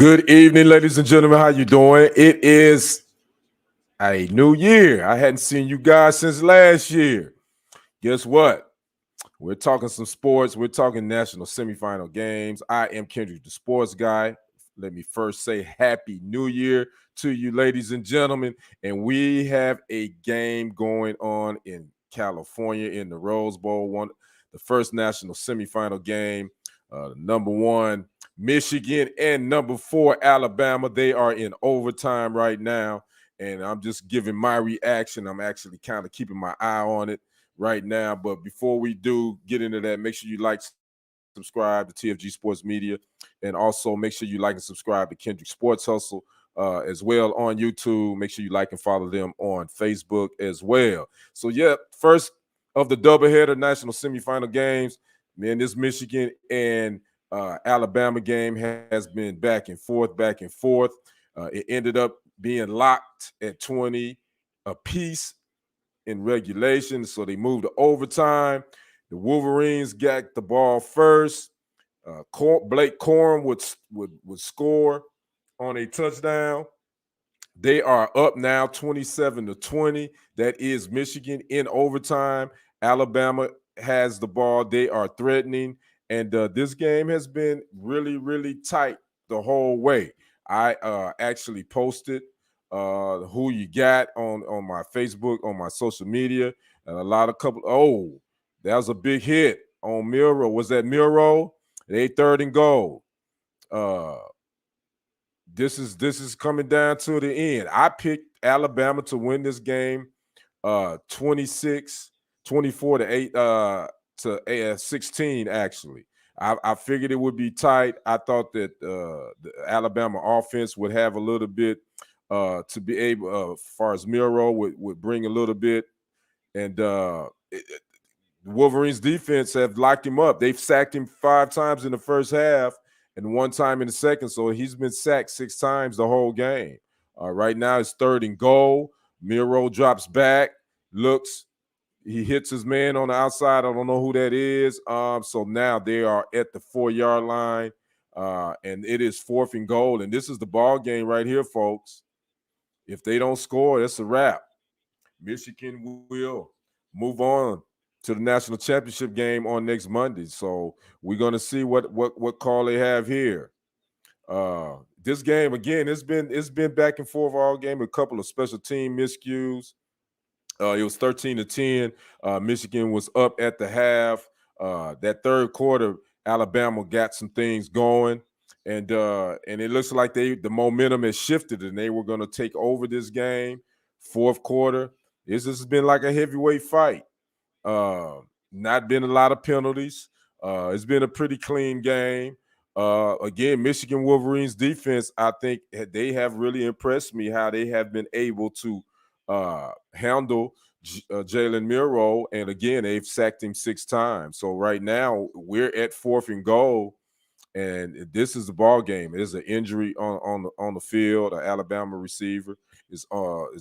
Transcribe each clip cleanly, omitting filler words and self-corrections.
Good evening, ladies and gentlemen. How you doing? It is a new year. I hadn't seen you guys since last year. Guess what? We're talking some sports. We're talking national semifinal games. I am Kendrick, the sports guy. Let me first say Happy New Year to you, ladies and gentlemen. And we have a game going on in California in the Rose Bowl, the first national semifinal game. Number one, Michigan, and number four, Alabama. They are in overtime right now. And I'm just giving my reaction. I'm actually kind of keeping my eye on it right now. But before we do get into that, make sure you like, subscribe to TFG Sports Media, and also make sure you like and subscribe to Kendrick Sports Hustle as well on YouTube. Make sure you like and follow them on Facebook as well. So, yeah, first of the doubleheader national semifinal games, man, this Michigan and Alabama game has been back and forth, back and forth. It ended up being locked at 20 apiece in regulation, so they moved to overtime. The Wolverines got the ball first. Blake Corum would score on a touchdown. They are up now 27-20. That is Michigan in overtime. Alabama has the ball. They are threatening. And this game has been really, really tight the whole way. I actually posted who you got on my Facebook, on my social media. And that was a big hit on Miro. Was that Miro? They third and goal. Uh, this is coming down to the end. I picked Alabama to win this game 24 to 8 to 16 actually. I figured it would be tight. I thought that the Alabama offense would have a little bit to be able, as far as Miro would bring a little bit, and the Wolverines defense have locked him up. They've sacked him 5 times in the first half and 1 time in the second. So he's been sacked 6 times the whole game. Right now it's third and goal. Miro drops back, looks, he hits his man on the outside. I don't know who that is. So now they are at the 4-yard line, and it is fourth and goal. And this is the ball game right here, folks. If they don't score, it's a wrap. Michigan will move on to the national championship game on next Monday. So we're going to see what call they have here. This game again, it's been back and forth all game. A couple of special team miscues. It was 13-10. Michigan was up at the half. That third quarter, Alabama got some things going, and it looks like the momentum has shifted, and they were going to take over this game. Fourth quarter, this has been like a heavyweight fight. Not been a lot of penalties. It's been a pretty clean game. Again, Michigan Wolverines defense, I think they have really impressed me how they have been able to handle Jalen Miro. And again, they've sacked him 6 times. So right now we're at fourth and goal, and this is the ball game. There's an injury on the field. An Alabama receiver is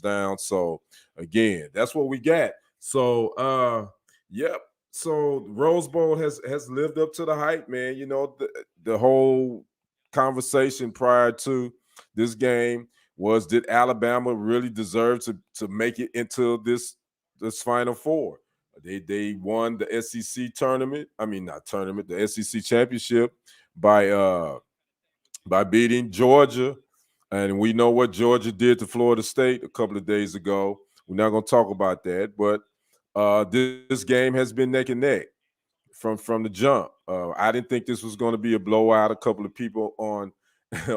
down. So again, that's what we got. So yep. So Rose Bowl has lived up to the hype, man. You know, the whole conversation prior to this game was, did Alabama really deserve to make it into this Final Four? They won the SEC tournament. I mean, not tournament, the SEC championship by beating Georgia, and we know what Georgia did to Florida State a couple of days ago. We're not going to talk about that, but this game has been neck and neck from the jump. I didn't think this was going to be a blowout. A couple of people on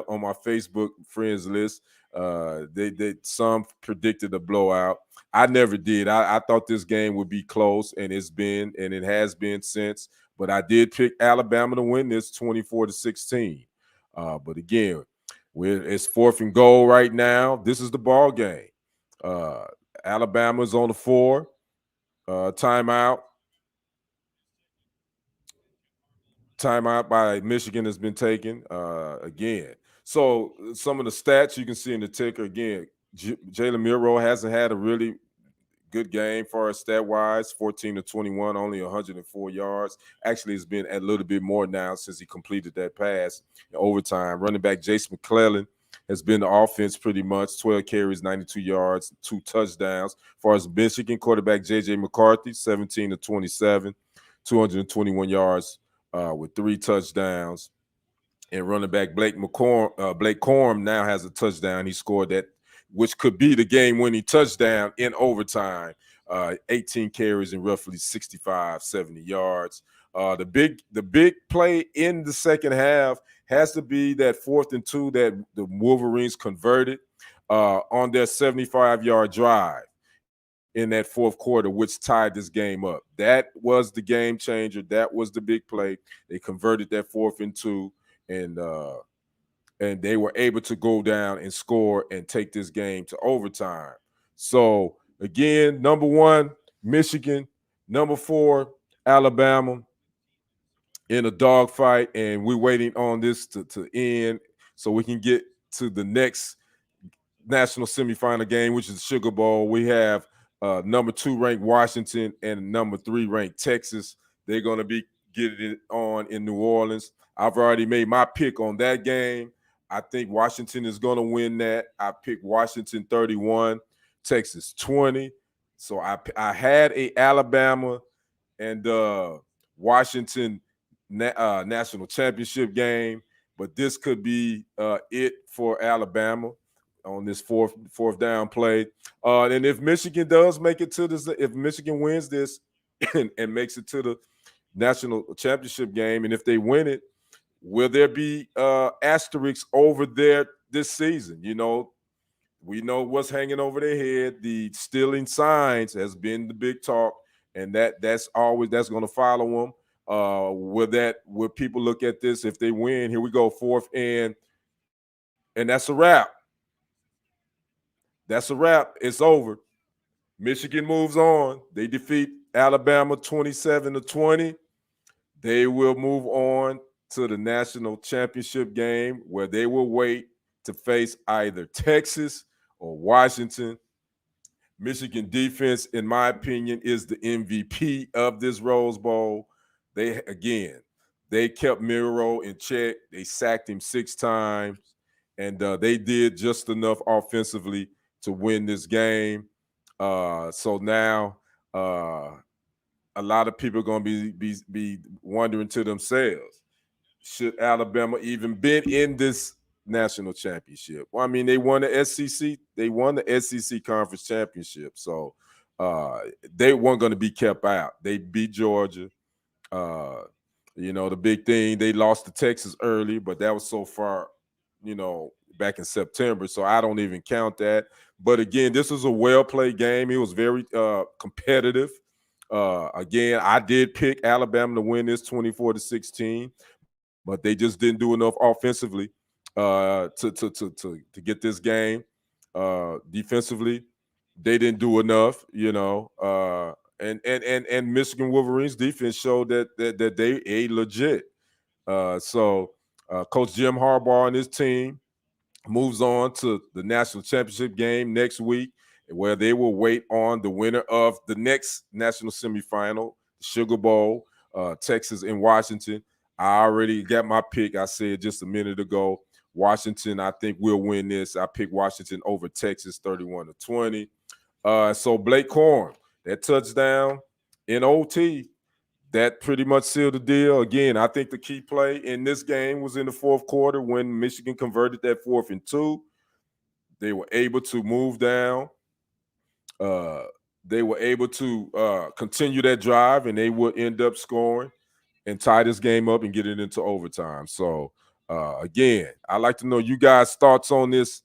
on my Facebook friends list, they some predicted a blowout. I never did. I thought this game would be close, and it has been since. But I did pick Alabama to win this 24-16. But again, it's fourth and goal right now. This is the ball game. Alabama's on the 4. Timeout by Michigan has been taken again. So some of the stats you can see in the ticker again. Jalen Miro hasn't had a really good game for us stat wise, 14 to 21, only 104 yards. Actually, it's been a little bit more now since he completed that pass in overtime. Running back Jace McClellan has been the offense pretty much, 12 carries, 92 yards, 2 touchdowns. As far as Michigan, quarterback J.J. McCarthy, 17 to 27, 221 yards with 3 touchdowns. And running back Blake Corum now has a touchdown. He scored that, which could be the game-winning touchdown in overtime. 18 carries and roughly 65, 70 yards. The big play in the second half has to be that 4th and 2 that the Wolverines converted on their 75-yard drive in that fourth quarter, which tied this game up. That was the game changer. That was the big play. They converted that 4th and 2, and they were able to go down and score and take this game to overtime. So again, number 1, Michigan, number 4, Alabama in a dogfight, and we're waiting on this to end so we can get to the next national semifinal game, which is the Sugar Bowl. We have number 2 ranked Washington and number 3 ranked Texas. They're going to be getting it on in New Orleans. I've already made my pick on that game. I think Washington is going to win that. I picked Washington 31, Texas 20. So I had a Alabama and Washington national championship game, but this could be it for Alabama on this fourth down play. And if Michigan does make it to this, if Michigan wins this and makes it to the national championship game, and if they win it, will there be asterisks over there this season? You know, we know what's hanging over their head. The stealing signs has been the big talk, and that's going to follow them. Will people look at this if they win? Here we go, 4th and that's a wrap. That's a wrap. It's over. Michigan moves on. They defeat Alabama 27 to 20. They will move on to the national championship game where they will wait to face either Texas or Washington. Michigan defense, in my opinion, is the MVP of this Rose Bowl. They kept Miro in check. They sacked him 6 times, and they did just enough offensively to win this game. So now a lot of people are going to be wondering to themselves, should Alabama even been in this national championship? Well, I mean, they won the SEC. They won the SEC conference championship, so they weren't going to be kept out. They beat Georgia. The big thing, they lost to Texas early, but that was so far, back in September, so I don't even count that. But again, this was a well-played game. It was very competitive. Again, I did pick Alabama to win this 24 to 16, but they just didn't do enough offensively to get this game. Defensively, they didn't do enough, and Michigan Wolverines defense showed that they a legit. So Coach Jim Harbaugh and his team moves on to the national championship game next week, where they will wait on the winner of the next national semifinal, Sugar Bowl, Texas and Washington. I already got my pick. I said just a minute ago, Washington, I think will win this. I picked Washington over Texas 31 to 20. So Blake Corum, that touchdown in OT, that pretty much sealed the deal. Again, I think the key play in this game was in the fourth quarter when Michigan converted that 4th and 2. They were able to move down. They were able to continue that drive, and they would end up scoring and tie this game up and get it into overtime. So again, I'd like to know you guys' thoughts on this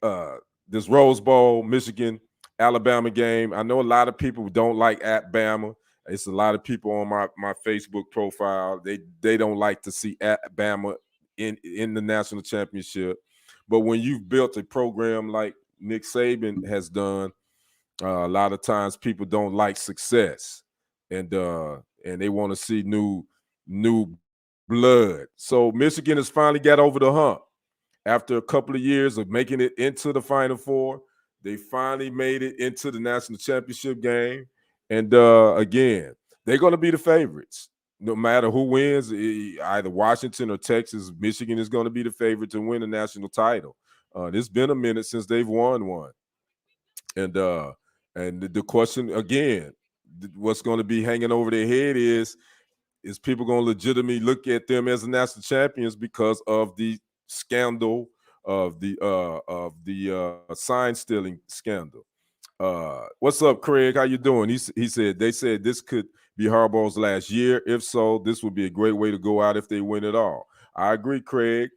Rose Bowl, Michigan, Alabama game. I know a lot of people don't like Alabama. It's a lot of people on my Facebook profile. They don't like to see Alabama in the national championship. But when you've built a program like Nick Saban has done, a lot of times people don't like success, and they want to see new blood. So Michigan has finally got over the hump after a couple of years of making it into the Final Four. They finally made it into the national championship game. And again, they're going to be the favorites. No matter who wins, either Washington or Texas, Michigan is going to be the favorite to win the national title. It's been a minute since they've won one. And the question again, what's going to be hanging over their head is people going to legitimately look at them as the national champions because of the scandal of the sign stealing scandal. What's up, Craig? How you doing? He said they said this could be Harbaugh's last year. If so, this would be a great way to go out if they win it all. I agree, Craig.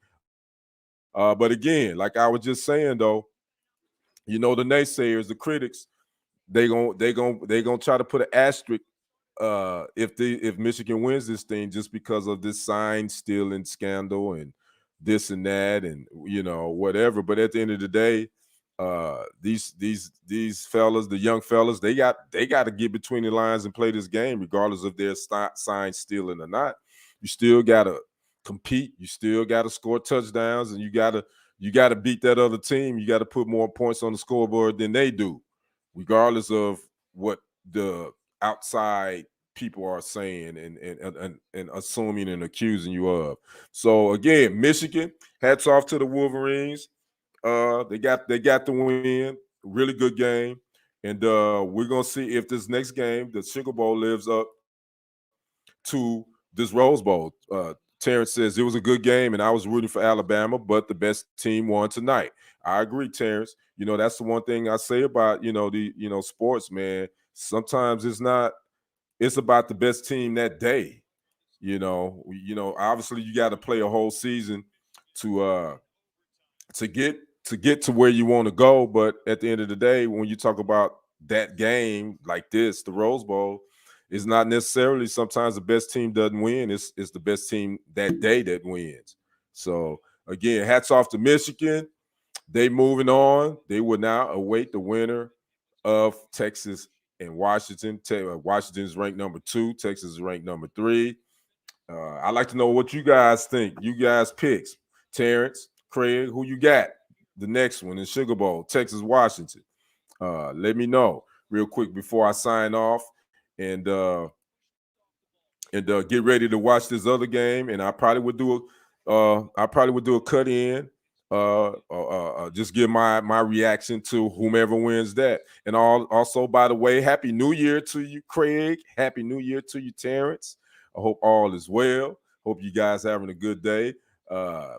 But again, like I was just saying though, the naysayers, the critics, they gonna try to put an asterisk if Michigan wins this thing just because of this sign stealing scandal and this and that and whatever. But at the end of the day, these fellas, the young fellas, they got to get between the lines and play this game, regardless of their sign stealing or not. You still got to compete. You still got to score touchdowns, and you got to beat that other team. You got to put more points on the scoreboard than they do, regardless of what the outside people are saying and assuming and accusing you of. So again, Michigan, hats off to the Wolverines. They got the win. Really good game. And we're gonna see if this next game, the Sugar Bowl, lives up to this Rose Bowl. Terrence says it was a good game, and I was rooting for Alabama, but the best team won tonight. I agree, Terrence. That's the one thing I say about the sports, man. Sometimes it's about the best team that day. Obviously you got to play a whole season to to get to where you want to go. But at the end of the day, when you talk about that game like this, the Rose Bowl, is not necessarily sometimes the best team doesn't win. It's the best team that day that wins. So again, hats off to Michigan. They moving on. They will now await the winner of Texas and Washington. Washington is ranked number 2. Texas is ranked number 3. I'd like to know what you guys think. You guys picks. Terrence, Craig, who you got? The next one in Sugar Bowl, Texas, Washington. Let me know real quick before I sign off and get ready to watch this other game. And I probably would do a cut in. Just give my reaction to whomever wins that. And also, by the way, Happy New Year to you, Craig. Happy New Year to you, Terrence. I hope all is well. Hope you guys having a good day.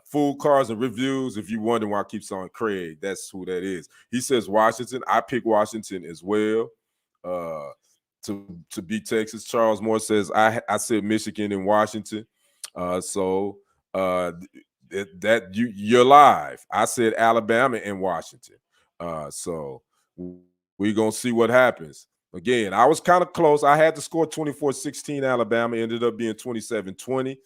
Food, cars, and reviews. If you wonder why I keep saying Craig, that's who that is. He says Washington. I pick Washington as well. Uh, to beat Texas. Charles Moore says I said Michigan and Washington. So that you're live. I said Alabama and Washington. So we're gonna see what happens. Again, I was kind of close. I had to score 24-16 Alabama, ended up being 27-20.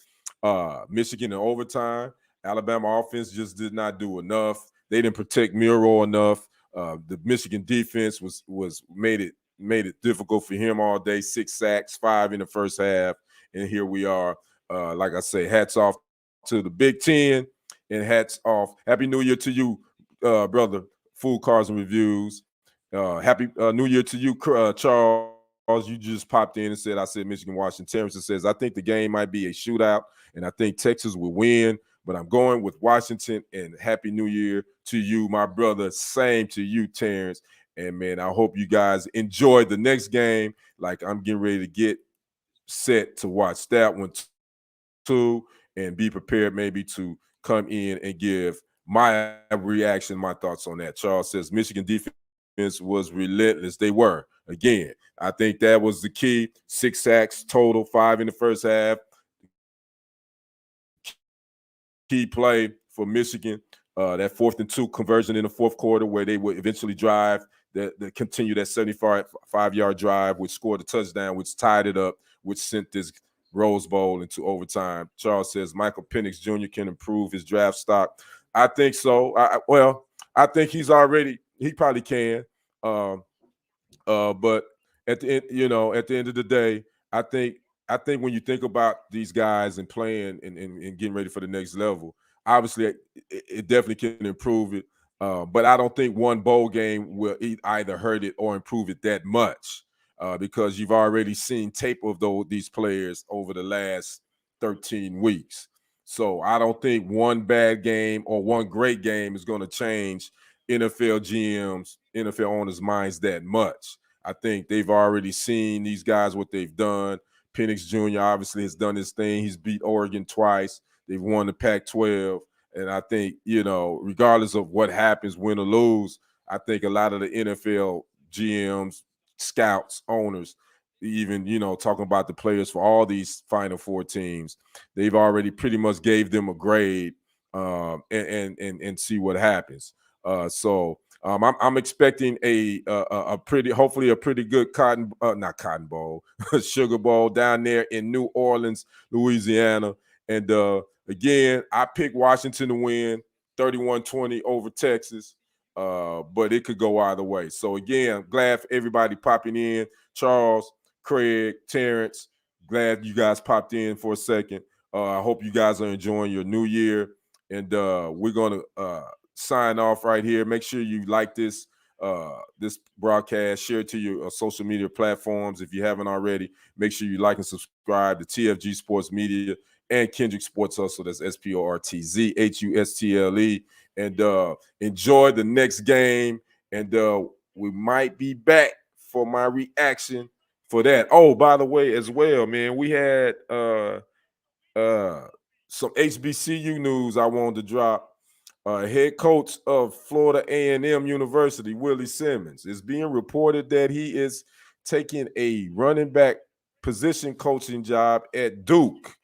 Michigan in overtime. Alabama offense just did not do enough. They didn't protect Miro enough. The Michigan defense was made it difficult for him all day. 6 sacks, 5 in the first half, and here we are. Like I say, hats off to the Big Ten, and hats off. Happy New Year to you, brother. Food, cars, and reviews. Happy New Year to you, Charles. You just popped in and said I said Michigan, Washington. Terrence says I think the game might be a shootout, and I think Texas will win. But I'm going with Washington. And Happy New Year to you, my brother. Same to you, Terrence. And man, I hope you guys enjoy the next game. Like I'm getting ready to get set to watch that one too, and be prepared maybe to come in and give my reaction, my thoughts on that. Charles says Michigan defense was relentless. They were. Again, I think that was the key. 6 sacks total, 5 in the first half. Key play for Michigan. That 4th and 2 conversion in the fourth quarter, where they would eventually drive, that continue that 75-yard drive, which scored a touchdown, which tied it up, which sent this Rose Bowl into overtime. Charles says Michael Penix Jr. can improve his draft stock. I think so. I think he probably can. Um, but at the end of the day, I think I think when you think about these guys and playing and getting ready for the next level, obviously it definitely can improve it. But I don't think one bowl game will either hurt it or improve it that much, because you've already seen tape of these players over the last 13 weeks. So I don't think one bad game or one great game is going to change NFL GMs, NFL owners' minds that much. I think they've already seen these guys what they've done. Penix Jr. obviously has done his thing. He's beat Oregon twice. They've won the Pac-12. And I think, regardless of what happens, win or lose, I think a lot of the NFL GMs, scouts, owners, even, talking about the players for all these Final Four teams, they've already pretty much gave them a grade, and see what happens. I'm expecting a pretty, hopefully a pretty good not Cotton Bowl, Sugar Bowl down there in New Orleans, Louisiana. And again, I picked Washington to win 31-20 over Texas, but it could go either way. So again, I'm glad for everybody popping in. Charles, Craig, Terrence, glad you guys popped in for a second. I hope you guys are enjoying your new year. And we're going to sign off right here. Make sure you like this broadcast, share it to your social media platforms if you haven't already. Make sure you like and subscribe to TFG Sports Media and Kendrick Sports Hustle. That's SportZhustle. And enjoy the next game. And we might be back for my reaction for that. Oh, by the way, as well, man, we had some HBCU news I wanted to drop. Head coach of Florida A&M University, Willie Simmons, is being reported that he is taking a running back position coaching job at Duke.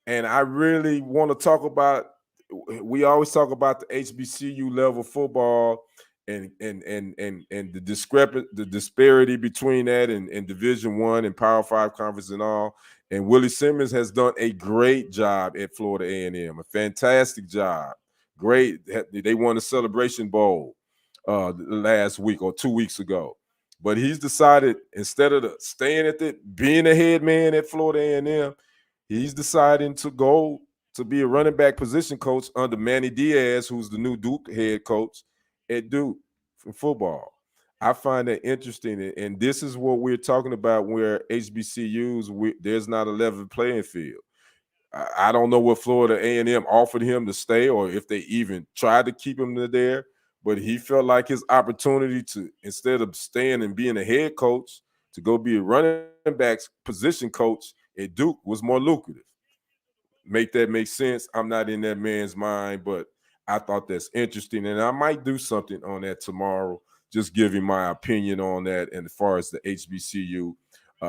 And I really want to talk about, we always talk about the HBCU level football and the disparity between that and Division One and Power Five conference and all. And Willie Simmons has done a great job at Florida A&M, a fantastic job. Great. They won the Celebration Bowl last week or 2 weeks ago. But he's decided, instead of staying at being a head man at Florida A&M, he's deciding to go to be a running back position coach under Manny Diaz, who's the new Duke head coach at Duke for football. I find that interesting, and this is what we're talking about, where HBCUs, there's not a level playing field. I don't know what Florida A&M offered him to stay, or if they even tried to keep him there. But he felt like his opportunity to, instead of staying and being a head coach, to go be a running backs position coach at Duke was more lucrative. Make that make sense? I'm not in that man's mind, but I thought that's interesting, and I might do something on that tomorrow. Just giving my opinion on that, and as far as the HBCU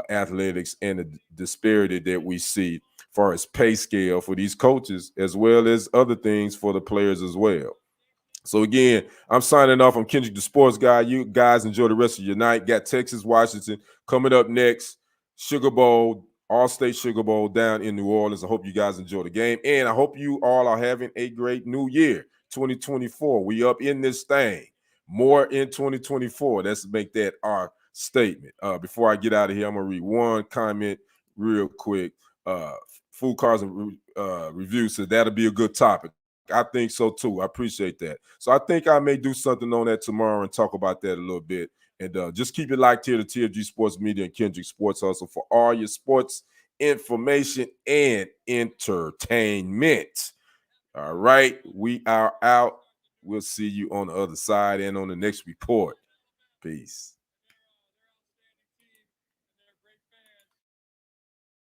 athletics and the disparity that we see, as far as pay scale for these coaches, as well as other things for the players as well. So again, I'm signing off. I'm Kendrick, the sports guy. You guys enjoy the rest of your night. Got Texas, Washington coming up next. Sugar Bowl, All-State Sugar Bowl down in New Orleans. I hope you guys enjoy the game. And I hope you all are having a great new year, 2024. We up in this thing. More in 2024. Let's make that our statement. Before I get out of here, I'm going to read one comment real quick. Food Cars and Reviews said that'll be a good topic. I think so too. I appreciate that. So I think I may do something on that tomorrow and talk about that a little bit. And just keep it locked here to TFG Sports Media and Kendrick Sports Hustle for all your sports information and entertainment. All right. We are out. We'll see you on the other side and on the next report. Peace.